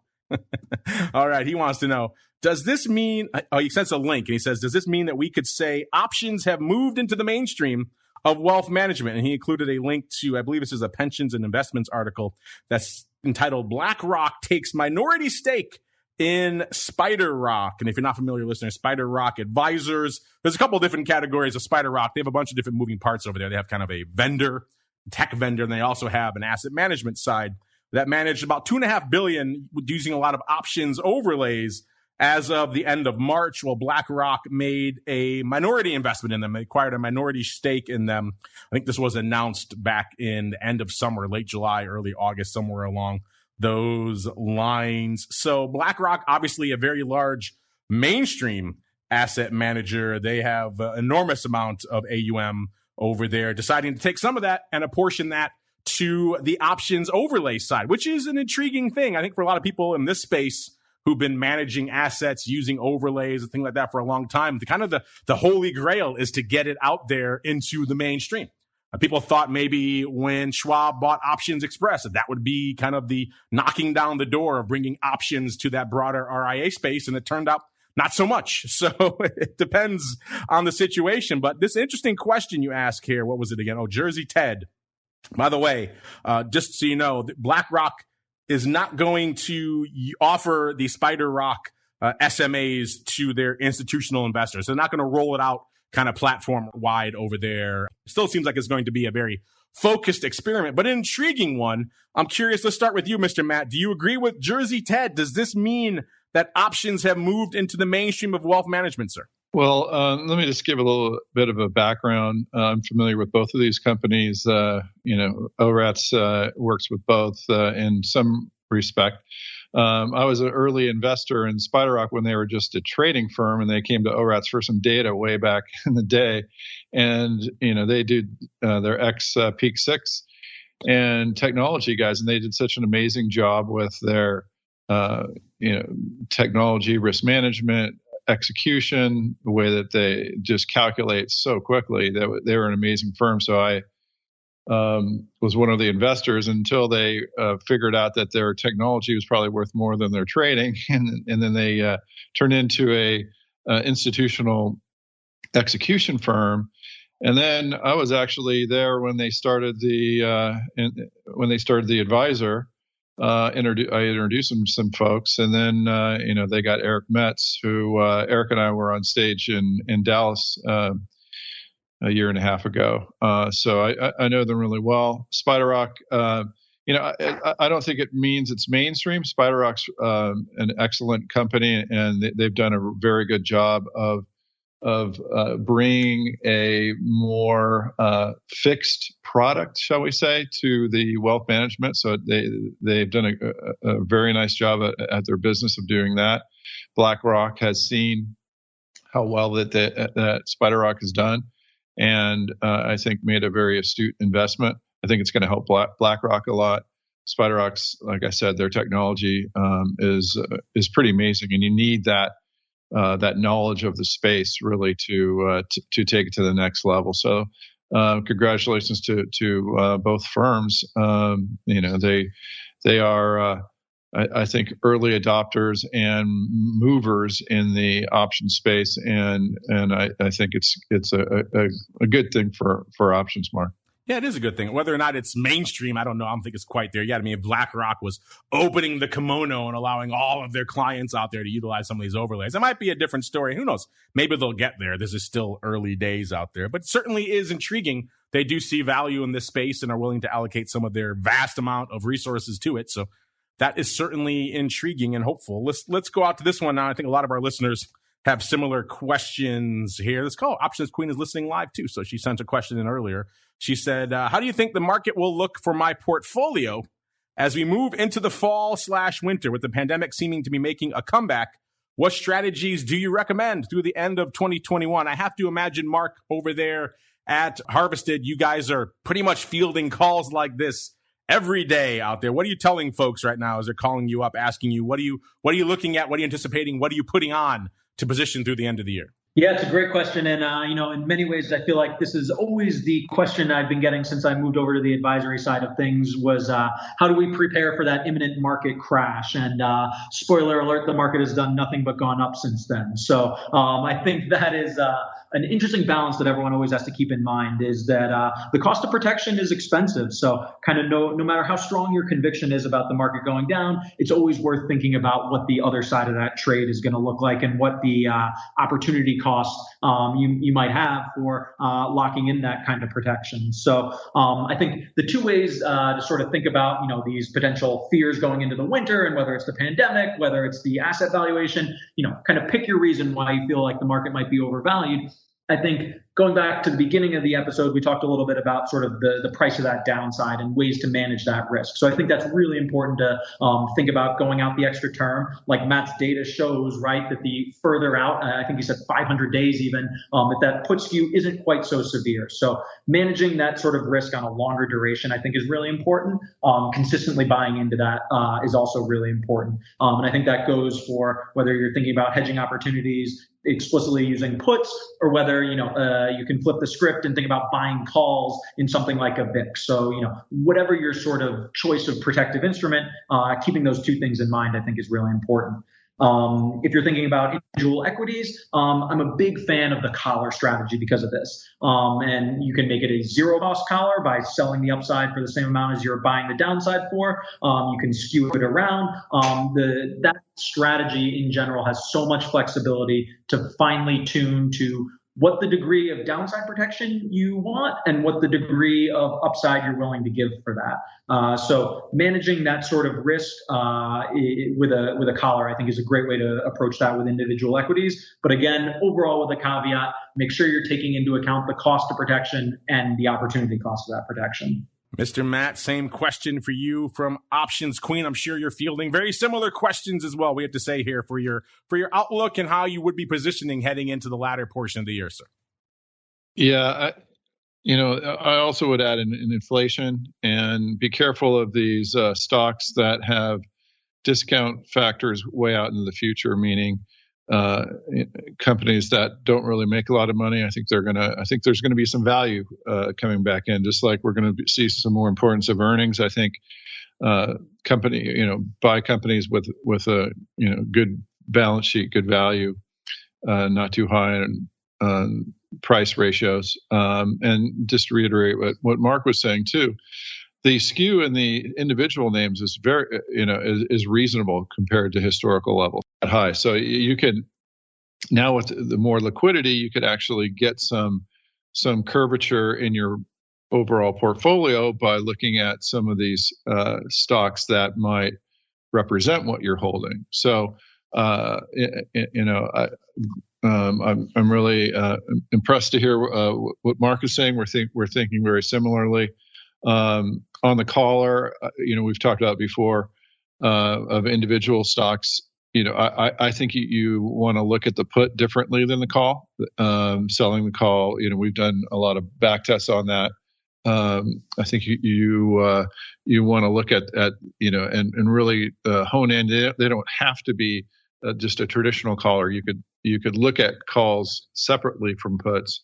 All right, he wants to know, does this mean, he sends a link and he says, does this mean that we could say options have moved into the mainstream of wealth management? And he included a link to, I believe this is a pensions and investments article that's entitled BlackRock Takes Minority Stake in SPIDERROck. And if you're not familiar, listeners, SPIDERROck Advisors, there's a couple of different categories of SPIDERROck. They have a bunch of different moving parts over there. They have kind of a vendor, tech vendor, and they also have an asset management side that managed about $2.5 billion using a lot of options overlays as of the end of March. Well, BlackRock made a minority investment in them. They acquired a minority stake in them. I think this was announced back in the end of summer, late July, early August, somewhere along those lines. So BlackRock, obviously a very large mainstream asset manager. They have an enormous amount of AUM over there, deciding to take some of that and apportion that to the options overlay side, which is an intriguing thing. I think for a lot of people in this space who've been managing assets using overlays and things like that for a long time, the holy grail is to get it out there into the mainstream. People thought maybe when Schwab bought Options Express that would be kind of the knocking down the door of bringing options to that broader RIA space, and it turned out not so much. So it depends on the situation. But this interesting question you ask here, what was it again? Oh, Jersey Ted. By the way, just so you know, BlackRock is not going to offer the SPIDERROck SMAs to their institutional investors. They're not going to roll it out kind of platform wide over there. Still seems like it's going to be a very focused experiment, but an intriguing one. I'm curious. Let's start with you, Mr. Matt. Do you agree with Jersey Ted? Does this mean that options have moved into the mainstream of wealth management, sir? Well, let me just give a little bit of a background. I'm familiar with both of these companies. ORATS works with both in some respect. I was an early investor in SPIDERROck when they were just a trading firm, and they came to ORATS for some data way back in the day. And, they did their ex-Peak 6 and technology guys, and they did such an amazing job with their, technology, risk management, execution, the way that they just calculate so quickly. They were an amazing firm. So I was one of the investors until they figured out that their technology was probably worth more than their trading, and then they turned into a institutional execution firm. And then I was actually there when they started the advisor. I introduced them to some folks, and then they got Eric Metz, who Eric and I were on stage in Dallas a year and a half ago. So I know them really well. SPIDERROck, I don't think it means it's mainstream. SPIDERROck's an excellent company, and they've done a very good job of bringing a more fixed product, shall we say, to the wealth management. So they've done a very nice job at their business of doing that. BlackRock has seen how well that SPIDERROck has done, and I think made a very astute investment. I think it's going to help BlackRock a lot. SPIDERROCK's, like I said, their technology is pretty amazing, and you need that knowledge of the space really to take it to the next level. So congratulations to both firms. They are I think early adopters and movers in the option space, and I think it's a good thing for options, Mark. Yeah, it is a good thing. Whether or not it's mainstream, I don't know. I don't think it's quite there yet. I mean, if BlackRock was opening the kimono and allowing all of their clients out there to utilize some of these overlays, it might be a different story. Who knows? Maybe they'll get there. This is still early days out there, but it certainly is intriguing. They do see value in this space and are willing to allocate some of their vast amount of resources to it. So that is certainly intriguing and hopeful. Let's go out to this one now. I think a lot of our listeners have similar questions here. Let's call Options Queen is listening live too. So she sent a question in earlier. She said, how do you think the market will look for my portfolio as we move into the fall/winter with the pandemic seeming to be making a comeback? What strategies do you recommend through the end of 2021? I have to imagine, Mark, over there at Harvested, you guys are pretty much fielding calls like this every day out there. What are you telling folks right now as they're calling you up, asking you, what are you looking at? What are you anticipating? What are you putting on to position through the end of the year? Yeah, it's a great question. And, in many ways, I feel like this is always the question I've been getting since I moved over to the advisory side of things was how do we prepare for that imminent market crash? And spoiler alert, the market has done nothing but gone up since then. So I think that is an interesting balance that everyone always has to keep in mind is that the cost of protection is expensive. So kind of no matter how strong your conviction is about the market going down, it's always worth thinking about what the other side of that trade is going to look like and what the opportunity cost you might have for locking in that kind of protection. So I think the two ways to sort of think about these potential fears going into the winter, and whether it's the pandemic, whether it's the asset valuation, kind of pick your reason why you feel like the market might be overvalued. I think going back to the beginning of the episode, we talked a little bit about sort of the price of that downside and ways to manage that risk. So I think that's really important to think about going out the extra term. Like Matt's data shows, right, that the further out, I think he said 500 days even, that put skew isn't quite so severe. So managing that sort of risk on a longer duration, I think, is really important. Consistently buying into that is also really important. And I think that goes for whether you're thinking about hedging opportunities, explicitly using puts, or whether you can flip the script and think about buying calls in something like a VIX. So whatever your sort of choice of protective instrument, keeping those two things in mind, I think, is really important. If you're thinking about individual equities, I'm a big fan of the collar strategy because of this. And you can make it a zero cost collar by selling the upside for the same amount as you're buying the downside for. You can skew it around. That strategy in general has so much flexibility to finely tune to what the degree of downside protection you want and what the degree of upside you're willing to give for that. So managing that sort of risk with a collar, I think, is a great way to approach that with individual equities. But again, overall with a caveat, make sure you're taking into account the cost of protection and the opportunity cost of that protection. Mr. Matt, same question for you from Options Queen. I'm sure you're fielding very similar questions as well. We have to say here for your outlook and how you would be positioning heading into the latter portion of the year, sir. Yeah, I also would add in inflation, and be careful of these stocks that have discount factors way out into the future, meaning companies that don't really make a lot of money. I think there's going to be some value coming back in, just like we're going to see some more importance of earnings. I think buy companies with a good balance sheet, good value, not too high on price ratios. And just to reiterate what Mark was saying too, the skew in the individual names is very, is reasonable compared to historical levels at high. So you can now, with the more liquidity, you could actually get some curvature in your overall portfolio by looking at some of these stocks that might represent what you're holding. So I'm really impressed to hear what Mark is saying. We're thinking very similarly. On the collar, we've talked about before of individual stocks. I think you want to look at the put differently than the call. Selling the call, we've done a lot of back tests on that. I think you want to look at and really hone in. They don't have to be just a traditional caller. You could look at calls separately from puts.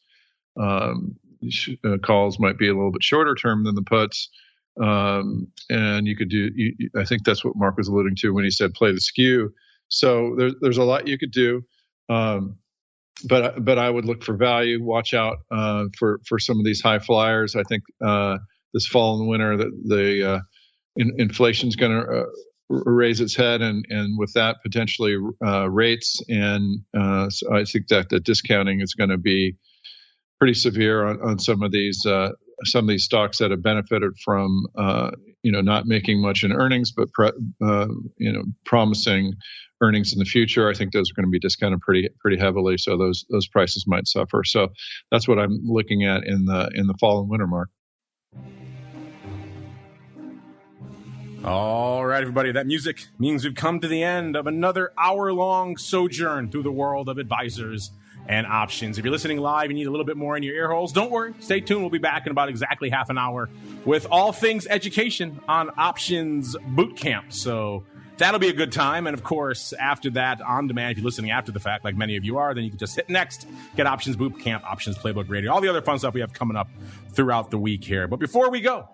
Calls might be a little bit shorter term than the puts, and you could do. I think that's what Mark was alluding to when he said play the skew. So there's a lot you could do, but I would look for value. Watch out for some of these high flyers. I think this fall and winter the inflation's going to raise its head, and with that potentially rates, and so I think that the discounting is going to be pretty severe on some of these stocks that have benefited from not making much in earnings, but promising earnings in the future. I think those are going to be discounted pretty heavily, so those prices might suffer. So that's what I'm looking at in the fall and winter, Mark. All right, everybody, that music means we've come to the end of another hour-long sojourn through the world of advisors and options. If you're listening live, you need a little bit more in your ear holes, don't worry. Stay tuned. We'll be back in about exactly half an hour with all things education on Options Bootcamp. So that'll be a good time. And, of course, after that, on demand, if you're listening after the fact, like many of you are, then you can just hit next, get Options Bootcamp, Options Playbook Radio, all the other fun stuff we have coming up throughout the week here. But before we go,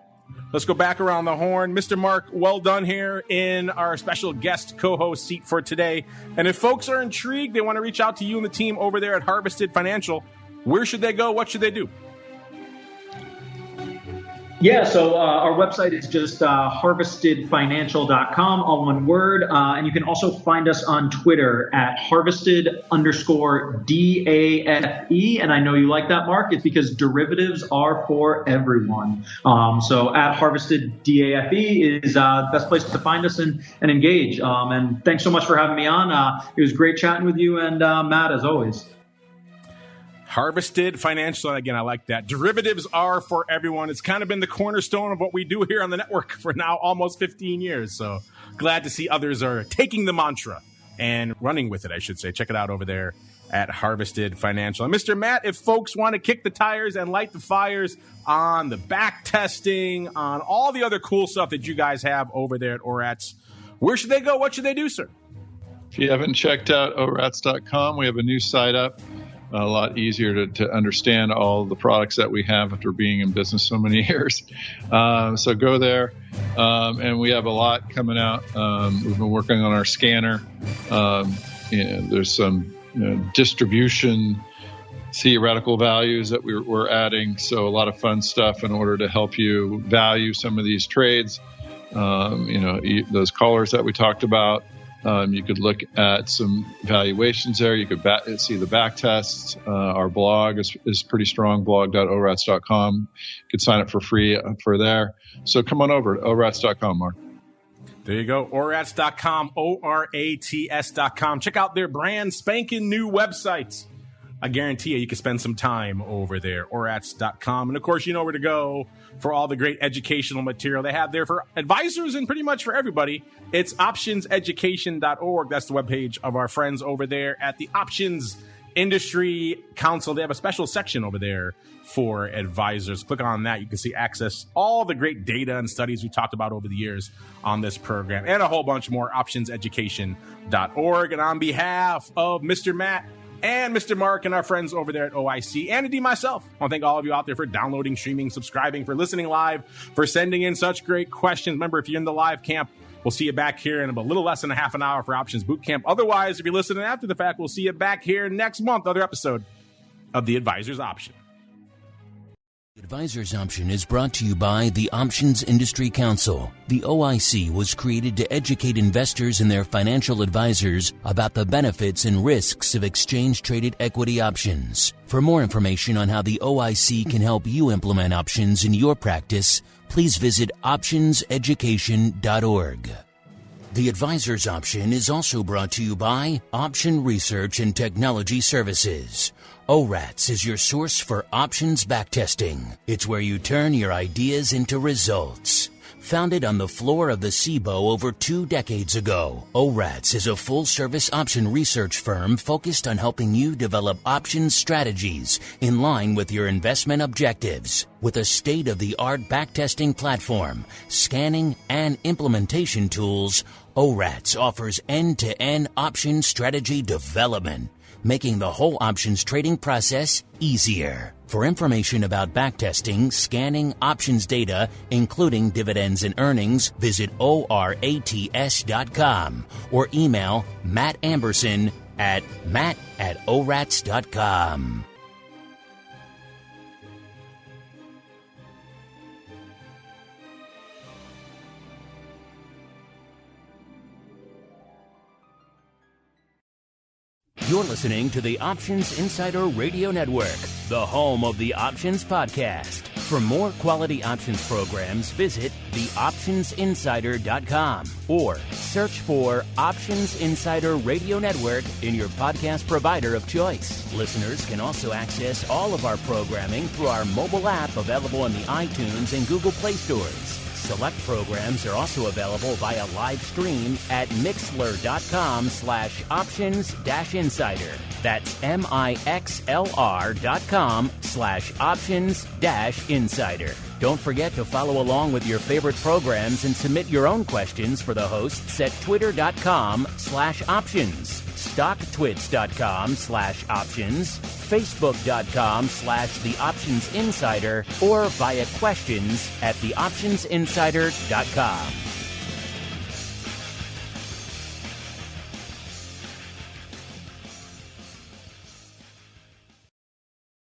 let's go back around the horn. Mr. Mark, well done here in our special guest co-host seat for today. And if folks are intrigued, they want to reach out to you and the team over there at Harvested Financial, where should they go? What should they do? Yeah, so our website is just harvestedfinancial.com, all one word. And you can also find us on Twitter at harvested_DAFE. And I know you like that, Mark. It's because derivatives are for everyone. So at harvestedDAFE is the best place to find us and engage. And thanks so much for having me on. It was great chatting with you and Matt, as always. Harvested Financial. Again, I like that. Derivatives are for everyone. It's kind of been the cornerstone of what we do here on the network for now almost 15 years. So glad to see others are taking the mantra and running with it, I should say. Check it out over there at Harvested Financial. And Mr. Matt, if folks want to kick the tires and light the fires on the back testing, on all the other cool stuff that you guys have over there at ORATS, where should they go? What should they do, sir? If you haven't checked out orats.com, we have a new site up. A lot easier to understand all the products that we have after being in business so many years. So go there. And we have a lot coming out. We've been working on our scanner. There's some distribution theoretical values that we're adding. So a lot of fun stuff in order to help you value some of these trades. Those callers that we talked about. You could look at some valuations there. You could see the back tests. Our blog is pretty strong, blog.orats.com. You could sign up for free for there. So come on over to orats.com, Mark. There you go, orats.com, ORATS.com. Check out their brand spanking new websites. I guarantee you can spend some time over there, orats.com. And, of course, you know where to go for all the great educational material they have there for advisors and pretty much for everybody. It's optionseducation.org. That's the webpage of our friends over there at the Options Industry Council. They have a special section over there for advisors. Click on that. You can see access all the great data and studies we talked about over the years on this program and a whole bunch more, optionseducation.org. And on behalf of Mr. Matt and Mr. Mark and our friends over there at OIC, and indeed myself, I want to thank all of you out there for downloading, streaming, subscribing, for listening live, for sending in such great questions. Remember, if you're in the live camp, we'll see you back here in a little less than a half an hour for Options Bootcamp. Otherwise, if you're listening after the fact, we'll see you back here next month, another episode of The Advisor's Option. The Advisor's Option is brought to you by the Options Industry Council. The OIC was created to educate investors and their financial advisors about the benefits and risks of exchange-traded equity options. For more information on how the OIC can help you implement options in your practice, please visit optionseducation.org. The Advisor's Option is also brought to you by Option Research and Technology Services. ORATS is your source for options backtesting. It's where you turn your ideas into results. Founded on the floor of the SIBO over 2 decades ago, ORATS is a full-service option research firm focused on helping you develop options strategies in line with your investment objectives. With a state-of-the-art backtesting platform, scanning, and implementation tools, ORATS offers end-to-end option strategy development, making the whole options trading process easier. For information about backtesting, scanning options data, including dividends and earnings, visit ORATS.com or email Matt Amberson at matt@orats.com. You're listening to the Options Insider Radio Network, the home of the Options Podcast. For more quality options programs, visit theoptionsinsider.com or search for Options Insider Radio Network in your podcast provider of choice. Listeners can also access all of our programming through our mobile app available in the iTunes and Google Play stores. Select programs are also available via live stream at mixlr.com/options-insider. That's mixlr.com/options-insider. Don't forget to follow along with your favorite programs and submit your own questions for the hosts at twitter.com/options, stocktwits.com/options, facebook.com/theoptionsinsider, or via questions at theoptionsinsider.com.